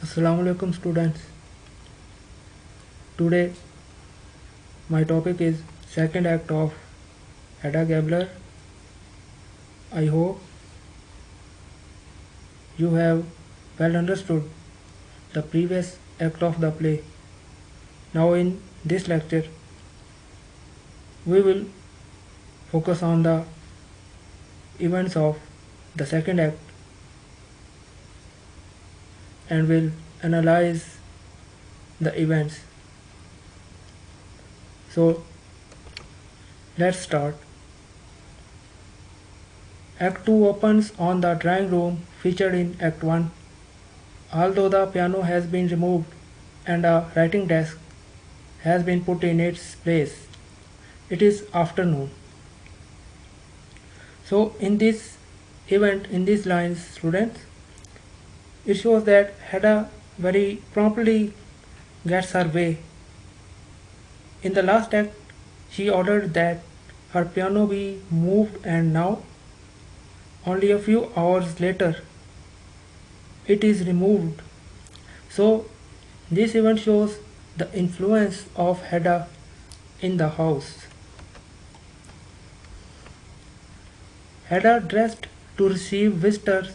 Assalamu alaikum students. Today my topic is second act of Hedda Gabler. I hope you have well understood the previous act of the play. Now in this lecture we will focus on the events of the second act and will analyze the events. So let's start. Act 2 opens on the drawing room featured in Act 1. Although the piano has been removed and a writing desk has been put in its place, it is afternoon. So in this event, in these lines, students, it shows that Hedda very promptly gets her way. In the last act, she ordered that her piano be moved, and now, only a few hours later, it is removed. So this event shows the influence of Hedda in the house. Hedda, dressed to receive visitors,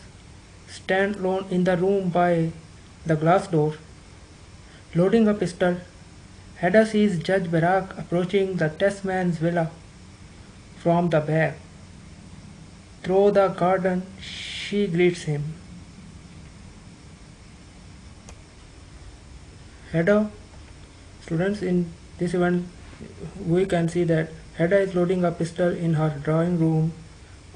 stands alone in the room by the glass door. Loading a pistol, Hedda sees Judge Brack approaching the Tesman's villa from the back. Through the garden, she greets him. Hedda, students, in this event, we can see that Hedda is loading a pistol in her drawing room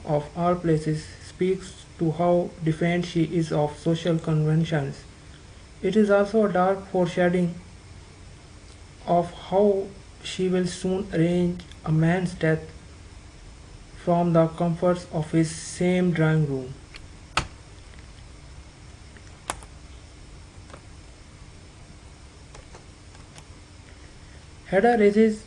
of all places, speaks to how defiant she is of social conventions. It is also a dark foreshadowing of how she will soon arrange a man's death from the comforts of his same drawing room. Hedda raises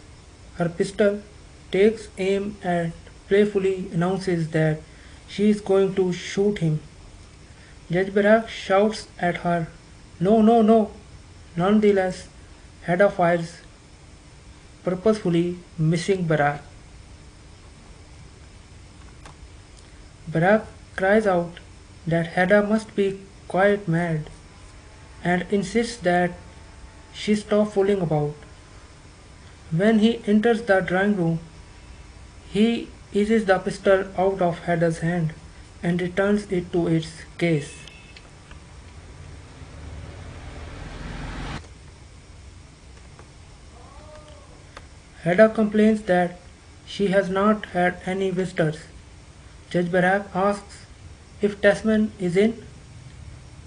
her pistol, takes aim, and playfully announces that she is going to shoot him. Judge Brack shouts at her, "No, no, no!" Nonetheless, Hedda fires, purposefully missing Brack. Brack cries out that Hedda must be quite mad and insists that she stop fooling about. When he enters the drawing room, he eases the pistol out of Hedda's hand and returns it to its case. Hedda complains that she has not had any visitors. Judge Brack asks if Tesman is in,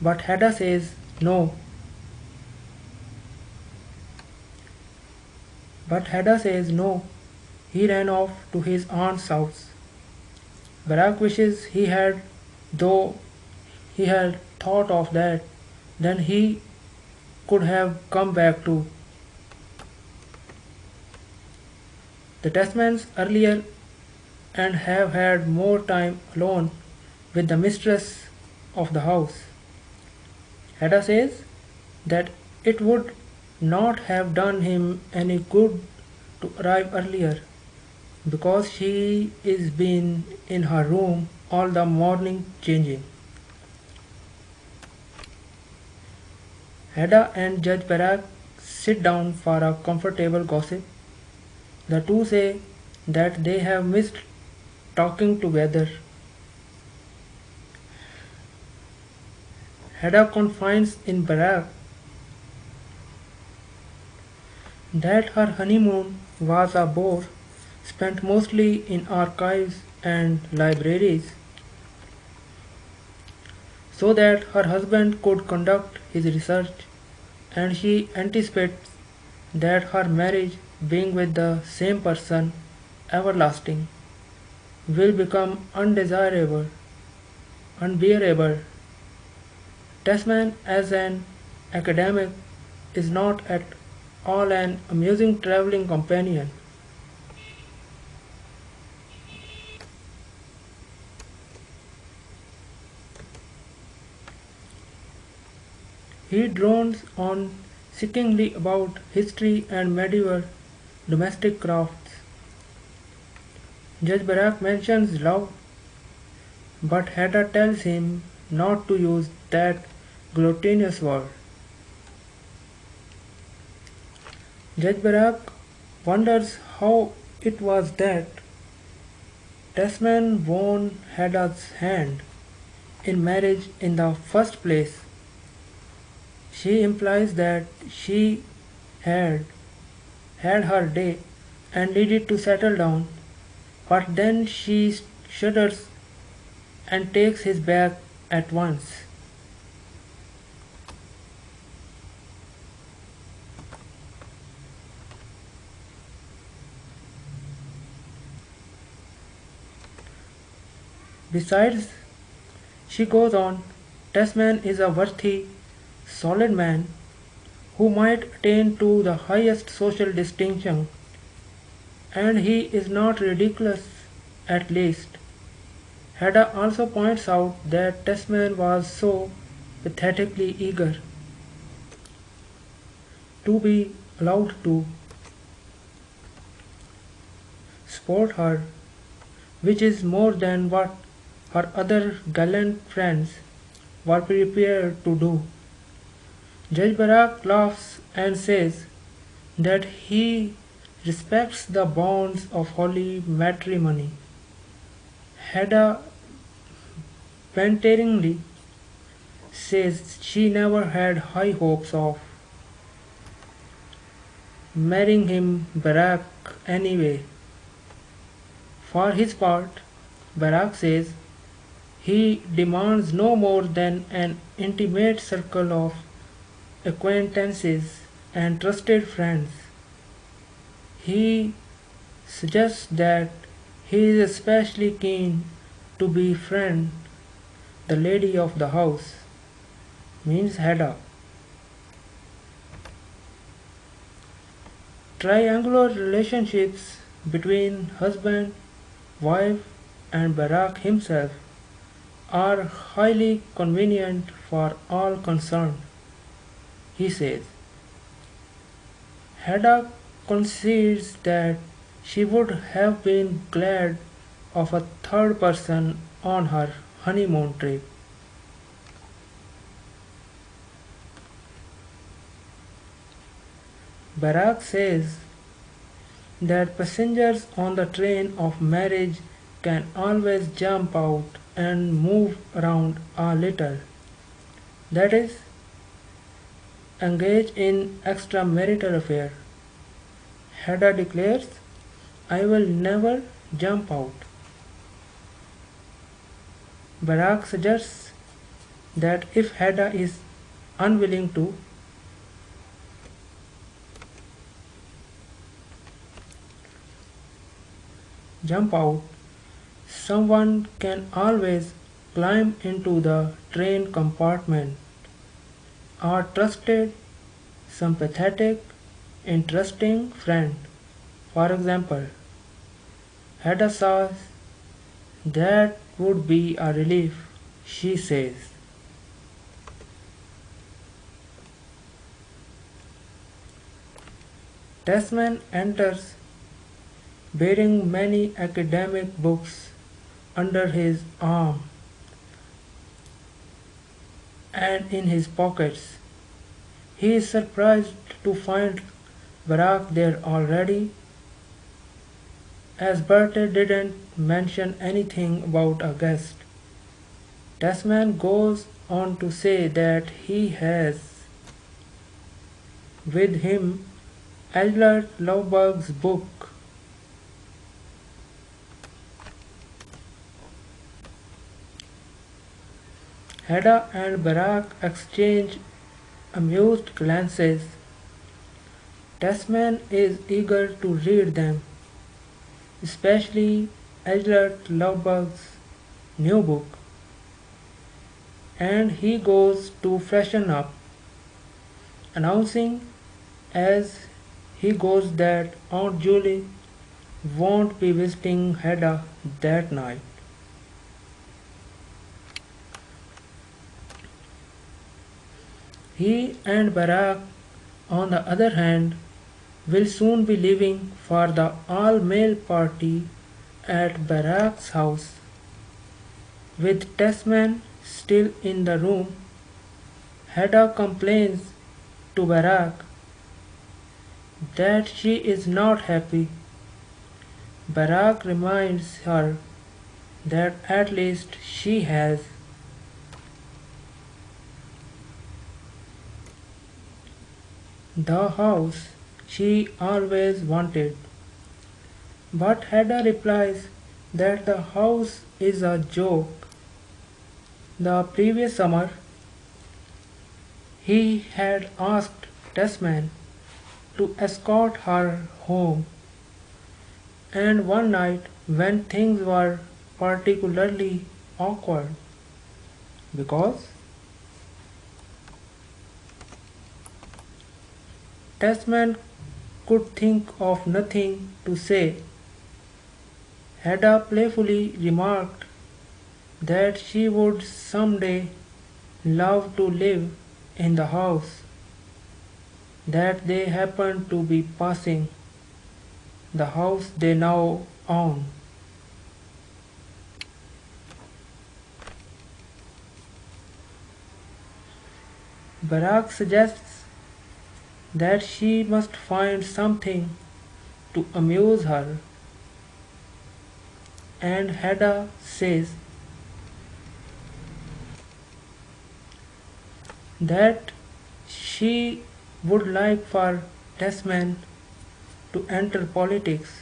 but Hedda says no. He ran off to his aunt's house. Brack wishes he had, though he had thought of that, then he could have come back too. The Tesmans earlier and have had more time alone with the mistress of the house. Hedda says that it would not have done him any good to arrive earlier because she is been in her room all the morning changing. Hedda and Judge Brack sit down for a comfortable gossip. The two say that they have missed talking together. Hedda confides in Brack that her honeymoon was a bore spent mostly in archives and libraries, so that her husband could conduct his research, and she anticipates that her marriage, being with the same person everlasting, will become undesirable, unbearable. Tesman, as an academic, is not at all an amusing traveling companion. He drones on seekingly about history and medieval domestic crafts. Judge Brack mentions love, but Hedda tells him not to use that gluttonous word. Judge Brack wonders how it was that Tesman won Hedda's hand in marriage in the first place. She implies that she had had her day and needed to settle down, but then she shudders and takes his back at once. Besides, she goes on, Tesman is a worthy, solid man who might attain to the highest social distinction, and he is not ridiculous at least. Hedda also points out that Tesman was so pathetically eager to be allowed to support her, which is more than what her other gallant friends were prepared to do. Judge Barak laughs and says that he respects the bonds of holy matrimony. Hedda banteringly says she never had high hopes of marrying him Barak anyway. For his part, Barak says he demands no more than an intimate circle of acquaintances and trusted friends. He suggests that he is especially keen to befriend the lady of the house, means Hedda. Triangular relationships between husband, wife, and Barak himself are highly convenient for all concerned, he says. Hedda concedes that she would have been glad of a third person on her honeymoon trip. Barak says that passengers on the train of marriage can always jump out and move around a little. That is, engage in extramarital affair. Hedda declares, I will never jump out. Barak suggests that if Hedda is unwilling to, jump out, someone can always climb into the train compartment. A trusted, sympathetic, interesting friend, for example. Hedda says that would be a relief, she says. Tesman enters bearing many academic books under his arm and in his pockets. He is surprised to find Barak there already, as Bertie didn't mention anything about a guest. Tesman goes on to say that he has with him Eldred Lovebug's book. Hedda and Barak exchange amused glances. Tesman is eager to read them, especially Eldred Lovebug's new book, and he goes to freshen up, announcing as he goes that Aunt Julie won't be visiting Hedda that night. He and Barak, on the other hand, will soon be leaving for the all-male party at Barak's house. With Tesman still in the room, Hedda complains to Barak that she is not happy. Barak reminds her that at least she has the house she always wanted. But Hedda replies that the house is a joke. The previous summer, he had asked Tesman to escort her home, and one night when things were particularly awkward because Tesman could think of nothing to say, Hedda playfully remarked that she would someday love to live in the house that they happened to be passing, the house they now own. Barak suggests that she must find something to amuse her, and Hedda says that she would like for Tesman to enter politics,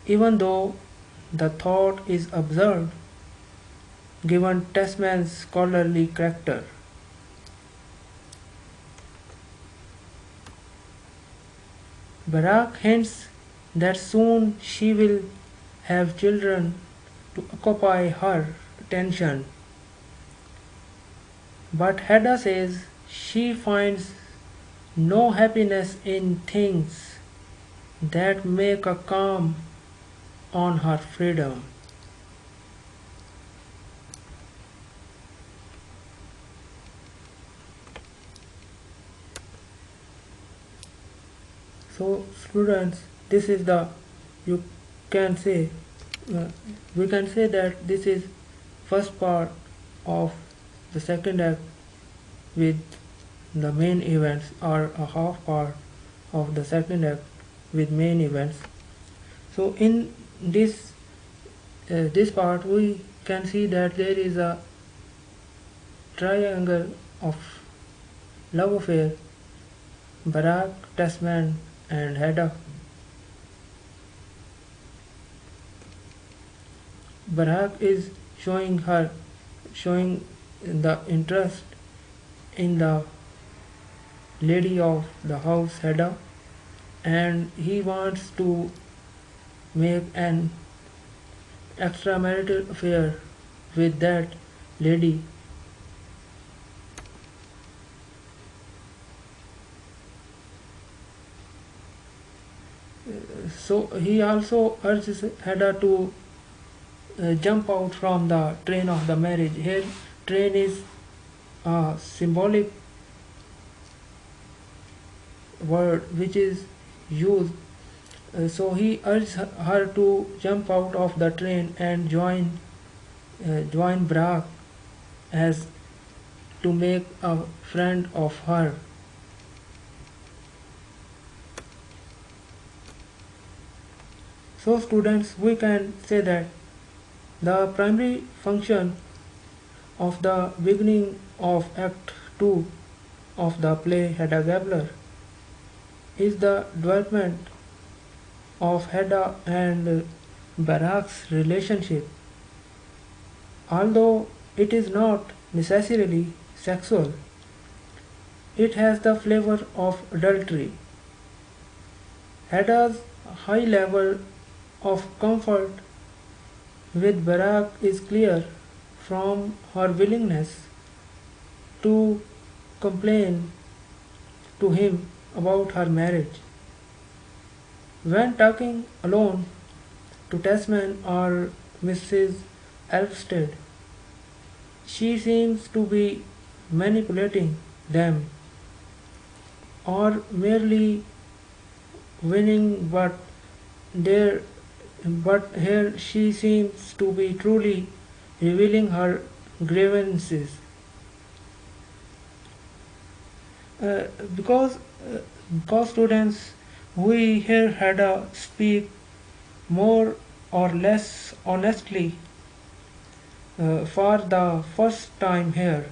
even though the thought is absurd given Tesman's scholarly character. Barak hints that soon she will have children to occupy her attention. But Hedda says she finds no happiness in things that make a calm on her freedom. So students, this is the, you can say, uh, we can say that this is first part of the second act with the main events, or a half part of the second act with main events. So in this part we can see that there is a triangle of love affair, Barak, Tesman and Hedda. Barak is showing the interest in the lady of the house, Hedda, and he wants to make an extramarital affair with that lady. So he also urges Hedda to jump out from the train of the marriage. Here, train is a symbolic word which is used. So he urges her to jump out of the train and join Brack as to make a friend of her. So students, we can say that the primary function of the beginning of Act 2 of the play Hedda Gabler is the development of Hedda and Barak's relationship. Although it is not necessarily sexual, it has the flavor of adultery. Hedda's high level of comfort with Barak is clear from her willingness to complain to him about her marriage. When talking alone to Tesman or Mrs. Elfstead, she seems to be manipulating them or merely winning, there, but here she seems to be truly revealing her grievances. Uh, because, uh, because students, we hear Hedda speak more or less honestly for the first time here.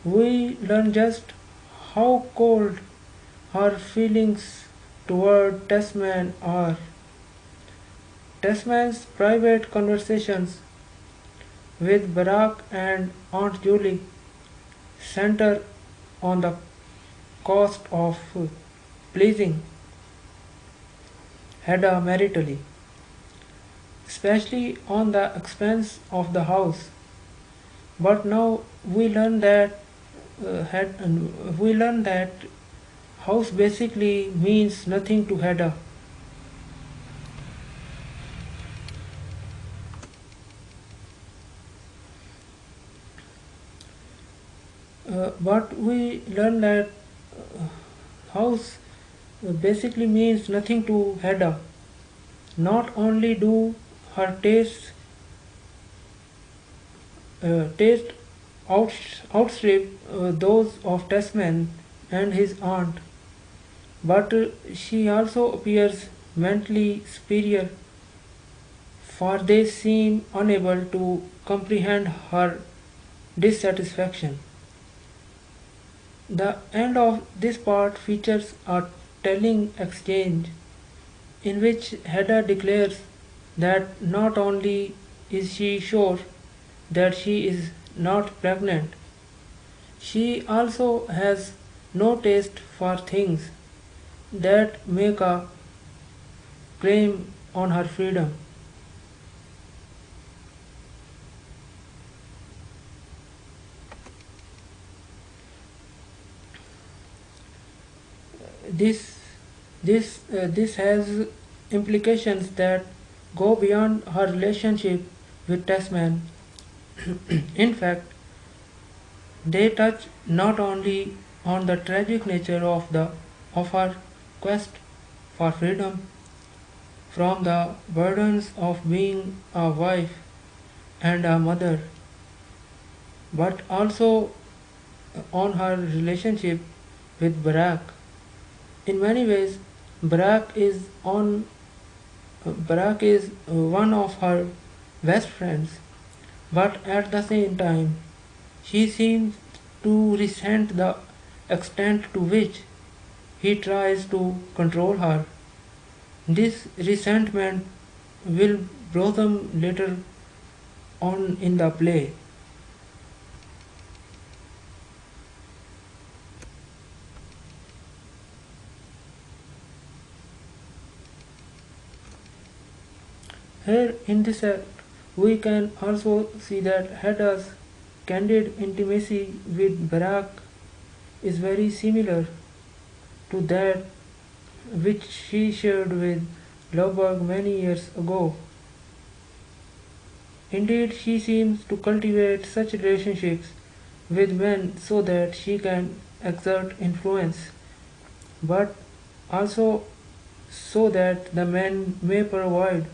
We learn just how cold her feelings toward Tesman are. Tesman's private conversations with Barack and Aunt Julie center on the cost of pleasing Hedda maritally, especially on the expense of the house. But now we learn that house basically means nothing to Hedda. But we learn that house basically means nothing to Hedda. Not only do her taste outstrip those of Tesman and his aunt, but she also appears mentally superior, for they seem unable to comprehend her dissatisfaction. The end of this part features a telling exchange in which Hedda declares that not only is she sure that she is not pregnant, she also has no taste for things that make a claim on her freedom. This this has implications that go beyond her relationship with Tasman. In fact, they touch not only on the tragic nature of her quest for freedom from the burdens of being a wife and a mother, but also on her relationship with Barack. In many ways, Barack is on Barack is one of her best friends, but at the same time, she seems to resent the extent to which he tries to control her. This resentment will blossom later on in the play. Here in this act, we can also see that Hedda's candid intimacy with Barak is very similar to that which she shared with Lovberg many years ago. Indeed, she seems to cultivate such relationships with men so that she can exert influence, but also so that the men may provide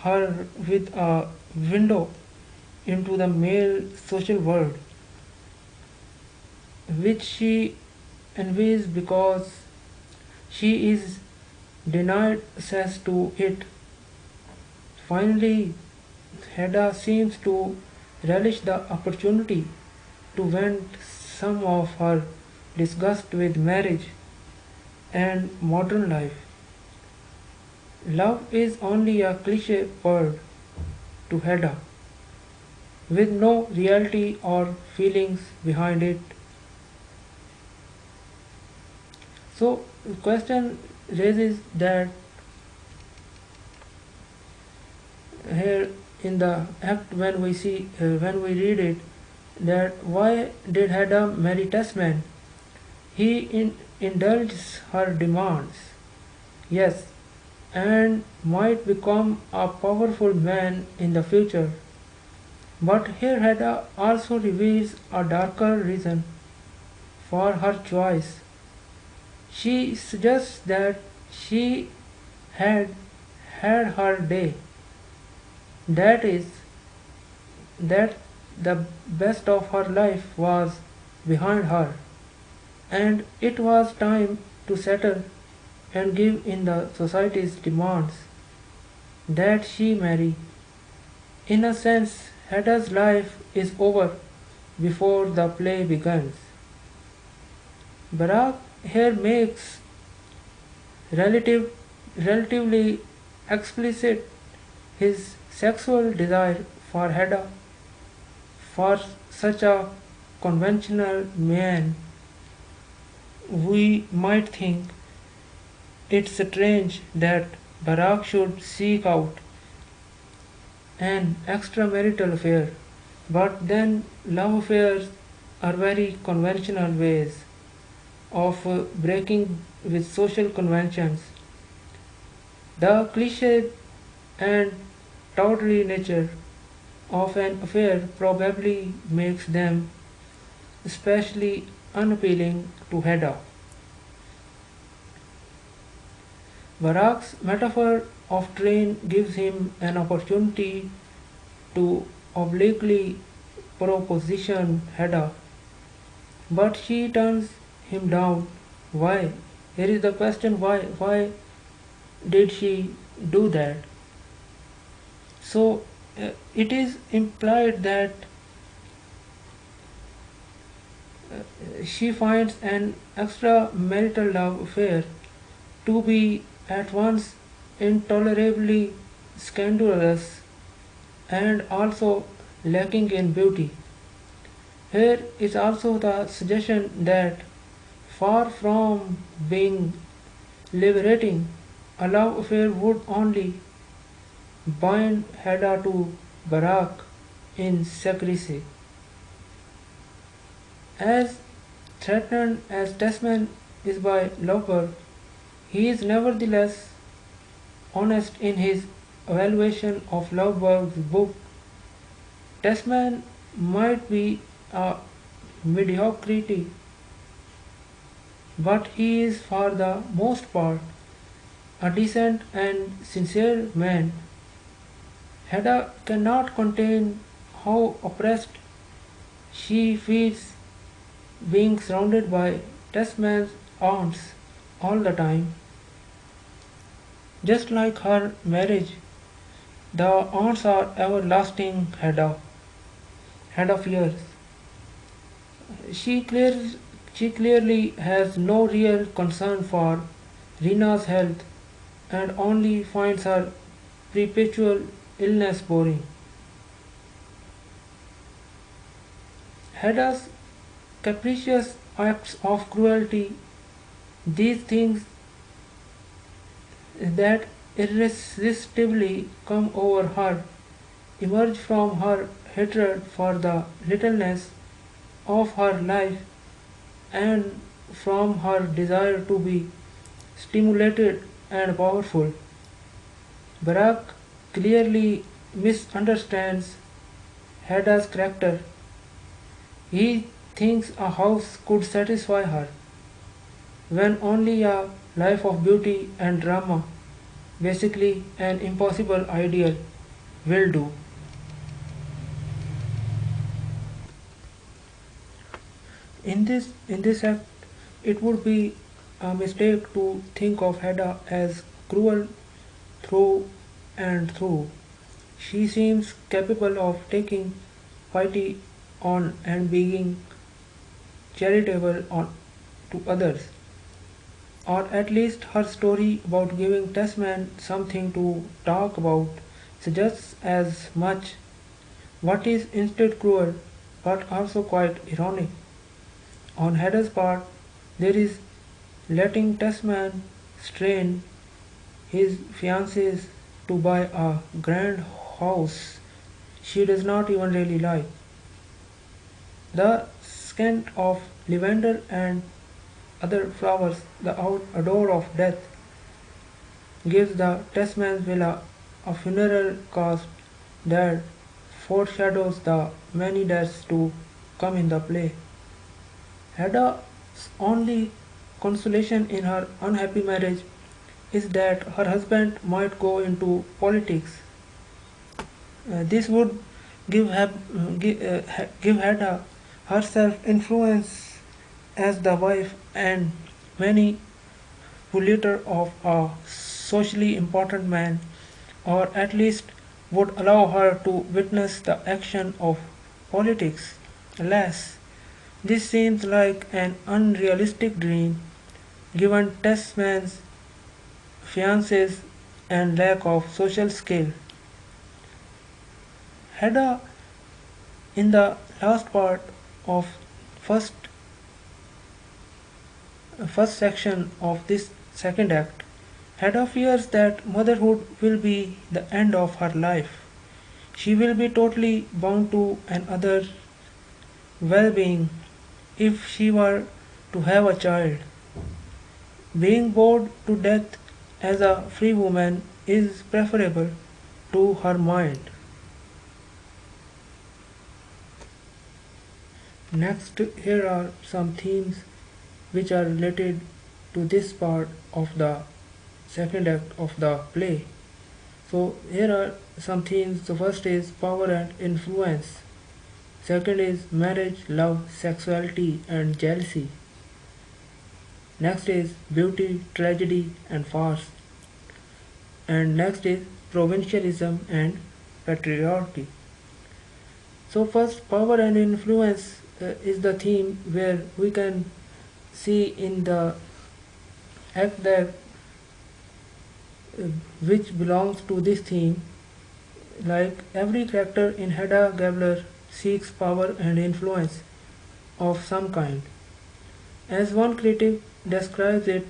her with a window into the male social world, which she envies because she is denied access to it. Finally, Hedda seems to relish the opportunity to vent some of her disgust with marriage and modern life. Love is only a cliche word to Hedda, with no reality or feelings behind it. So, the question raises that here in the act when we read it, that why did Hedda marry Tesman? Indulges her demands, yes, and might become a powerful man in the future. But here Hedda also reveals a darker reason for her choice. She suggests that she had had her day, that is, that the best of her life was behind her, and it was time to settle and give in the society's demands that she marry. In a sense, Hedda's life is over before the play begins. Barak here makes relative, relatively explicit his sexual desire for Hedda. For such a conventional man, we might think it strange that Barak should seek out an extramarital affair, but then love affairs are very conventional ways of breaking with social conventions. The cliched and tawdry nature of an affair probably makes them especially unappealing to Hedda. Barak's metaphor of train gives him an opportunity to obliquely proposition Hedda, but she turns him down. Why? Here is the question, why did she do that? So it is implied that she finds an extramarital love affair to be at once intolerably scandalous and also lacking in beauty. Here is also the suggestion that far from being liberating, a love affair would only bind Hedda to Barak in secrecy. As threatened as Tesman is by Lovberg, he is nevertheless honest in his evaluation of Lovberg's book. Tesman might be a mediocrity, but he is for the most part a decent and sincere man. Hedda cannot contain how oppressed she feels being surrounded by Tesman's aunts all the time. Just like her marriage, the aunts are everlasting Hedda fears. She, clear, she clearly has no real concern for Rina's health and only finds her perpetual illness boring. Hedda's capricious acts of cruelty, these things that irresistibly come over her, emerge from her hatred for the littleness of her life and from her desire to be stimulated and powerful. Barak clearly misunderstands Hedda's character. He thinks a house could satisfy her, when only a life of beauty and drama, basically an impossible ideal, will do. In this act, it would be a mistake to think of Hedda as cruel through and through. She seems capable of taking pity on and being charitable on to others, or at least her story about giving Tesman something to talk about suggests as much. What is instead cruel, but also quite ironic. On Hedda's part, there is letting Tesman strain his fiancée to buy a grand house she does not even really like. The scent of lavender and other flowers, the odor of death, gives the Tesman's villa a funeral cast that foreshadows the many deaths to come in the play. Hedda's only consolation in her unhappy marriage is that her husband might go into politics. This would give Hedda herself influence as the wife and manipulator of a socially important man, or at least would allow her to witness the action of politics. Alas, this seems like an unrealistic dream given Tesman's fiance's and lack of social skill. Hedda, in the last part of first first section of this second act, Hedda fears that motherhood will be the end of her life. She will be totally bound to another well-being if she were to have a child. Being bored to death as a free woman is preferable to her mind. Next, here are some themes which are related to this part of the second act of the play. So, here are some themes. The first is power and influence. Second is marriage, love, sexuality, and jealousy. Next is beauty, tragedy, and farce. And next is provincialism and patriarchy. So, first, power and influence is the theme where we can see in the act that uh, which belongs to this theme. Like every character in Hedda Gabler seeks power and influence of some kind. As one critic describes it,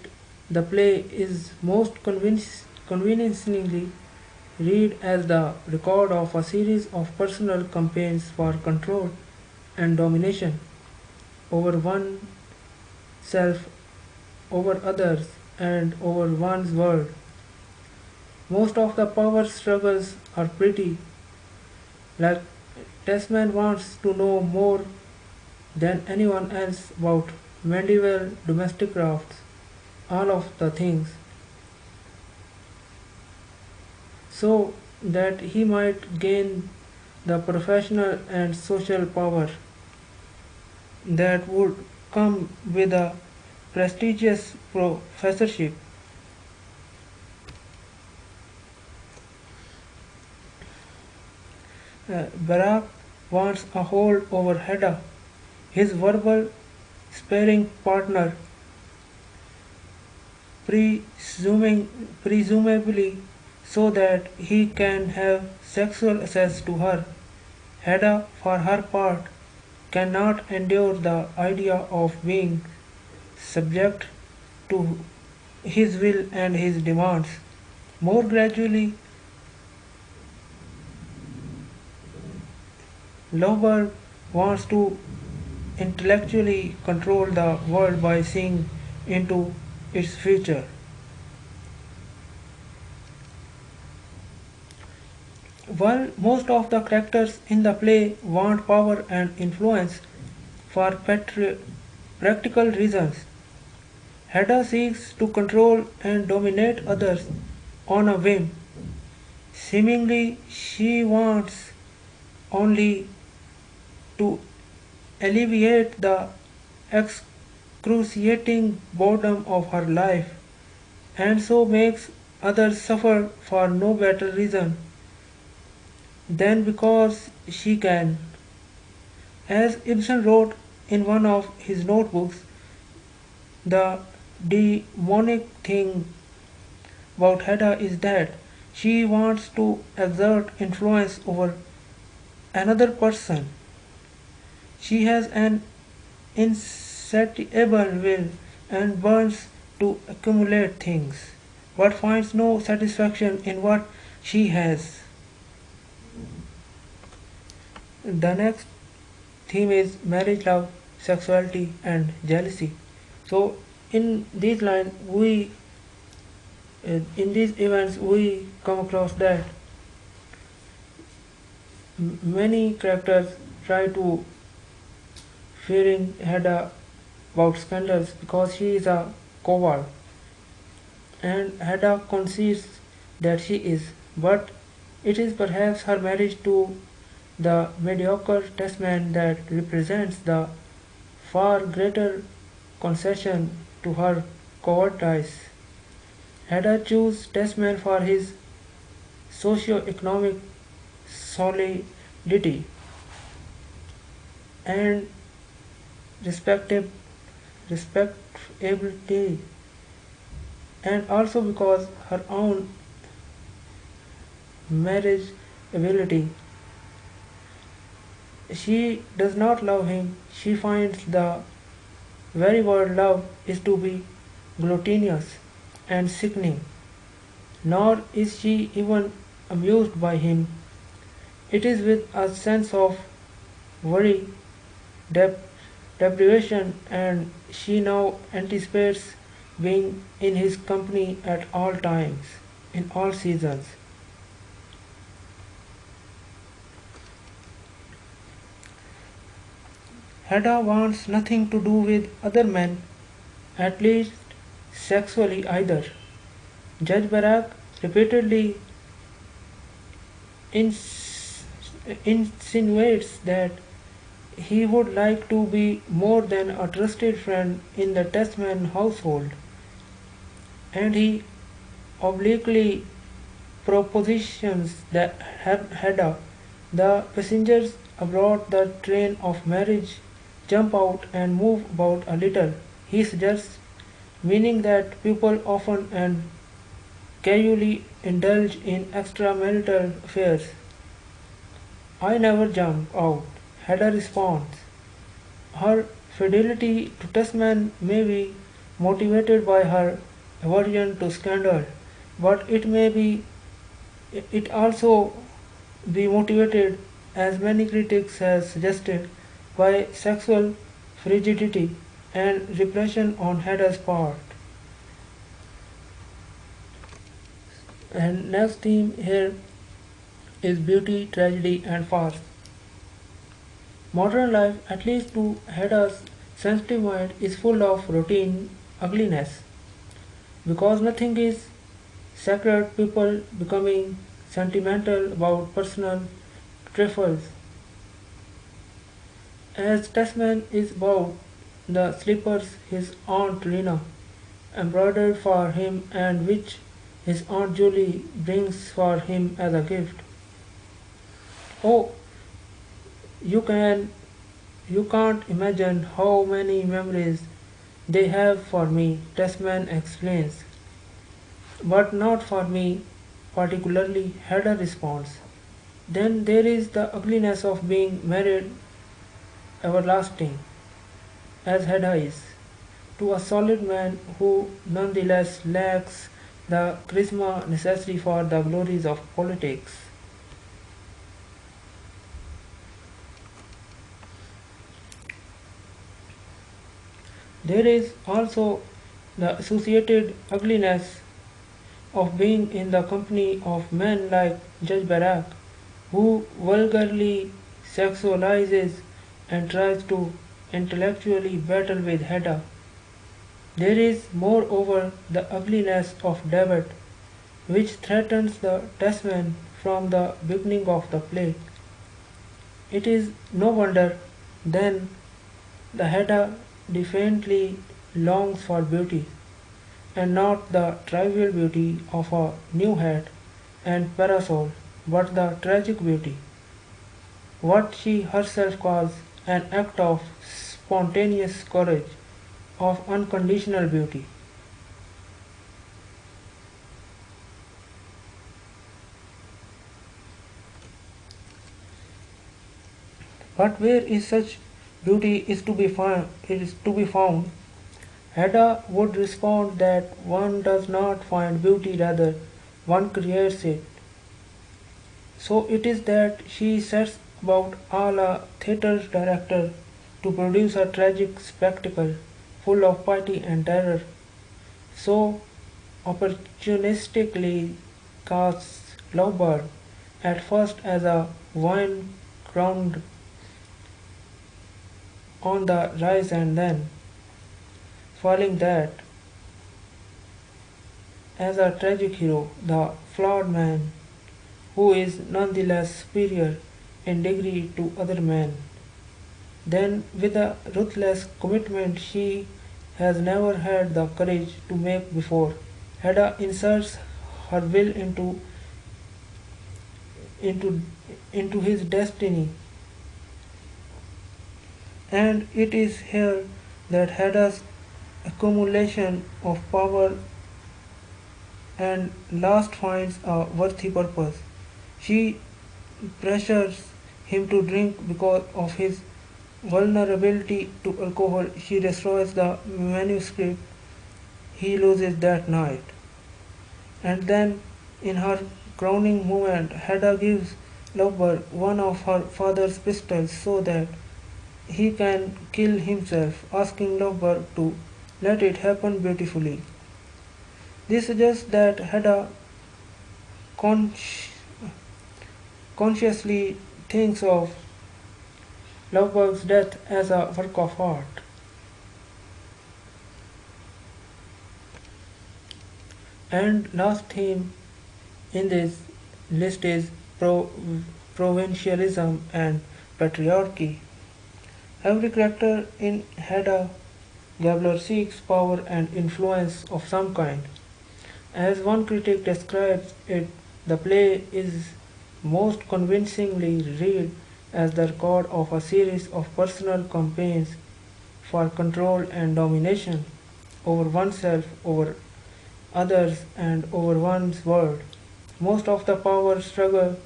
the play is most convincingly read as the record of a series of personal campaigns for control and domination over oneself, over others, and over one's world. Most of the power struggles are pretty, like Tesman wants to know more than anyone else about medieval domestic crafts, all of the things, so that he might gain the professional and social power that would come with a prestigious professorship. Brack wants a hold over Hedda, his verbal sparring partner, presumably so that he can have sexual access to her. Hedda, for her part, cannot endure the idea of being subject to his will and his demands. More gradually, Lohberg wants to intellectually control the world by seeing into its future. While most of the characters in the play want power and influence for practical reasons, Hedda seeks to control and dominate others on a whim. Seemingly, she wants only to alleviate the excruciating boredom of her life, and so makes others suffer for no better reason than because she can. As Ibsen wrote in one of his notebooks, the demonic thing about Hedda is that she wants to exert influence over another person. She has an insatiable will and burns to accumulate things, but finds no satisfaction in what she has. The next theme is marriage, love, sexuality, and jealousy. So, in these lines, in these events, we come across that many characters try to fearing Hedda about scandals because she is a coward, and Hedda concedes that she is, but it is perhaps her marriage to the mediocre Tesman that represents the far greater concession to her cowardice. Hedda chose Tesman for his socio-economic solidity and respectab- respectability, and also because her own marriage ability. She does not love him. She finds the very word love is to be gluttonous and sickening. Nor is she even amused by him. It is with a sense of worry, dep- deprivation, and she now anticipates being in his company at all times, in all seasons. Hedda wants nothing to do with other men, at least sexually either. Judge Barak repeatedly ins- insinuates that he would like to be more than a trusted friend in the Tesman household, and he obliquely propositions that Hedda, the passengers aboard the train of marriage, jump out and move about a little. He suggests, meaning that people often and casually indulge in extramarital affairs. I never jump out, Hedda responds. Her fidelity to Tesman may be motivated by her aversion to scandal, but it also be motivated, as many critics have suggested, by sexual frigidity and repression on Hedda's part. And next theme here is beauty, tragedy, and farce. Modern life, at least to Hedda's sensitive mind, is full of routine ugliness. Because nothing is sacred, people becoming sentimental about personal trifles. As Tesman is about the slippers his Aunt Lena embroidered for him and which his Aunt Julie brings for him as a gift. Oh, you can you can't imagine how many memories they have for me, Tesman explains. But not for me particularly, Hedda responds. Then there is the ugliness of being married everlasting, as Hedda is, to a solid man who nonetheless lacks the charisma necessary for the glories of politics. There is also the associated ugliness of being in the company of men like Judge Barak, who vulgarly sexualizes and tries to intellectually battle with Hedda. There is moreover the ugliness of David, which threatens the testament from the beginning of the play. It is no wonder then the Hedda defiantly longs for beauty, and not the trivial beauty of a new hat and parasol, but the tragic beauty, what she herself calls an act of spontaneous courage, of unconditional beauty. But where is such beauty is to be found? Hedda would respond that one does not find beauty, rather one creates it. So it is that she sets about all a theatre director to produce a tragic spectacle full of pity and terror, so opportunistically casts Lovebird at first as a wine crowned on the rise and then, falling that, as a tragic hero, the flawed man, who is nonetheless superior in degree to other men. Then, with a ruthless commitment she has never had the courage to make before, Hedda inserts her will into, into his destiny. And it is here that Hedda's accumulation of power and last finds a worthy purpose. She pressures him to drink because of his vulnerability to alcohol. She destroys the manuscript he loses that night. And then, in her crowning moment, Hedda gives Lovebird one of her father's pistols so that he can kill himself, asking Lovebird to let it happen beautifully. This suggests that Hedda consci- consciously thinks of Lovebird's death as a work of art. And last theme in this list is provincialism and patriarchy. Every character in Hedda Gabler seeks power and influence of some kind. As one critic describes it, the play is most convincingly read as the record of a series of personal campaigns for control and domination over oneself, over others, and over one's world. Most of the power struggle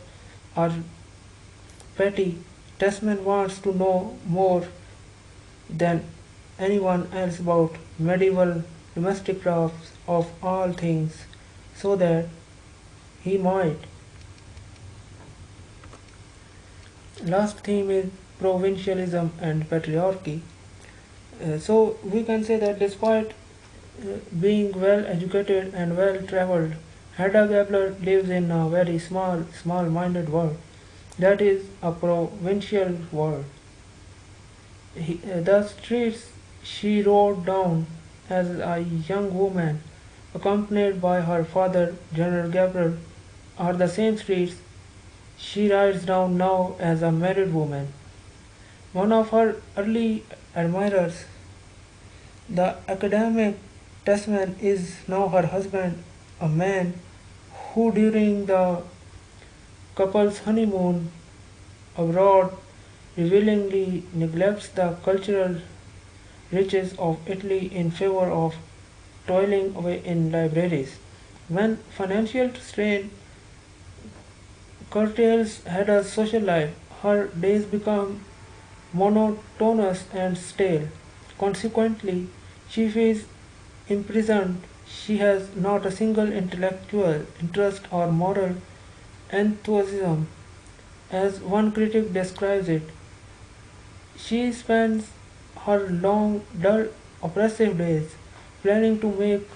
are petty. Tesman wants to know more than anyone else about medieval domestic crafts of all things, so that he might. Last theme is provincialism and patriarchy. So we can say that despite being well educated and well traveled, Hedda Gabler lives in a very small minded world. That is a provincial world. The streets she rode down as a young woman, accompanied by her father, General Gabriel, are the same streets she rides down now as a married woman. One of her early admirers, the academic Tesman, is now her husband, a man who during the couple's honeymoon abroad revealingly neglects the cultural riches of Italy in favor of toiling away in libraries. When financial strain curtails Hedda's social life, her days become monotonous and stale. Consequently, she feels imprisoned. She has not a single intellectual interest or moral enthusiasm. As one critic describes it, she spends her long, dull, oppressive days planning to make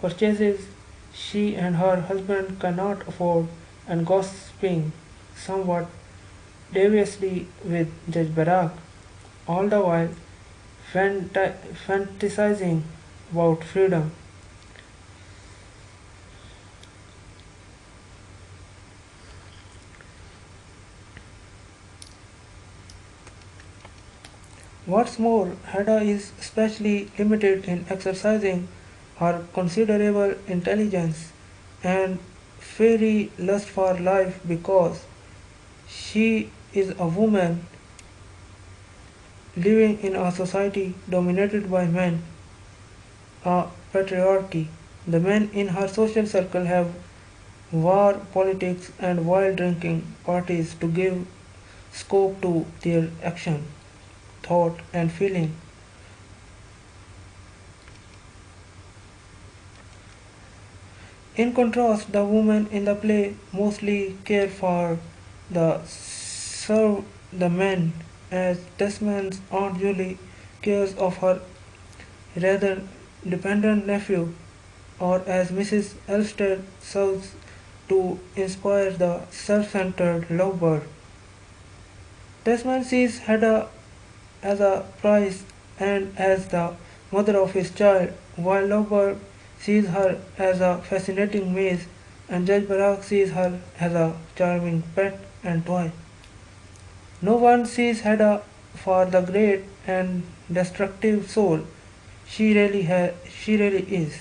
purchases she and her husband cannot afford and gossiping somewhat deviously with Judge Brack, all the while fantasizing about freedom. What's more, Hedda is especially limited in exercising her considerable intelligence and fiery lust for life because she is a woman living in a society dominated by men, a patriarchy. The men in her social circle have war, politics, and wild drinking parties to give scope to their action, thought, and feeling. In contrast, the women in the play mostly care for the serve the men, as Desmond's Aunt Julie cares of her rather dependent nephew, or as Mrs. Elstead serves to inspire the self-centered lovebird. Desmond sees Hedda as a prize and as the mother of his child, while Lovebird sees her as a fascinating maze and Judge Brack sees her as a charming pet and toy. No one sees Hedda for the great and destructive soul she really is.